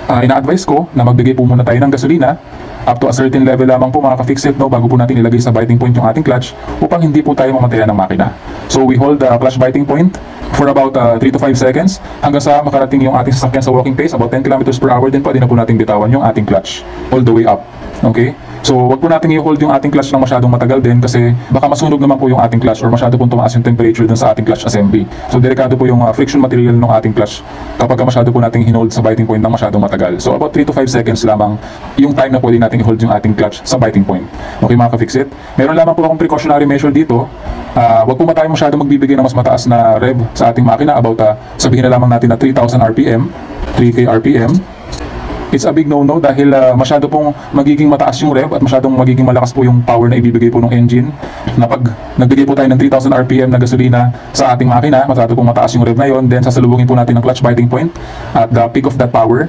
ina-advise ko na magbigay po muna tayo ng gasolina up to a certain level lamang po mga ka-fix it, no, bago po natin ilagay sa biting point yung ating clutch upang hindi po tayo mamatayan ng makina. So we hold the clutch biting point for about 3 to 5 seconds hanggang sa makarating yung ating sasakyan sa walking pace, about 10 kilometers per hour, din pwede na po natin bitawan yung ating clutch all the way up. Okay? So wag po natin i-hold yung ating clutch ng masyadong matagal din kasi baka masunog naman po yung ating clutch or masyado pong tumaas yung temperature dun sa ating clutch assembly. So delikado po yung friction material ng ating clutch kapag masyado po nating hinold sa biting point ng masyadong matagal. So about 3 to 5 seconds lamang yung time na pwede natin i-hold yung ating clutch sa biting point. Okay mga ka-fix it? Meron lamang po akong precautionary measure dito. Wag po tayo masyado magbibigay ng mas mataas na rev sa ating makina, about sabihin na lamang natin na 3,000 RPM, 3K RPM. It's a big no-no dahil masyado pong magiging mataas yung rev at masyadong magiging malakas po yung power na ibibigay po ng engine. Na pag nagbigay po tayo ng 3,000 RPM na gasolina sa ating makina, masyado pong mataas yung rev na yon, then sasalubungin po natin ng clutch biting point at the peak of that power.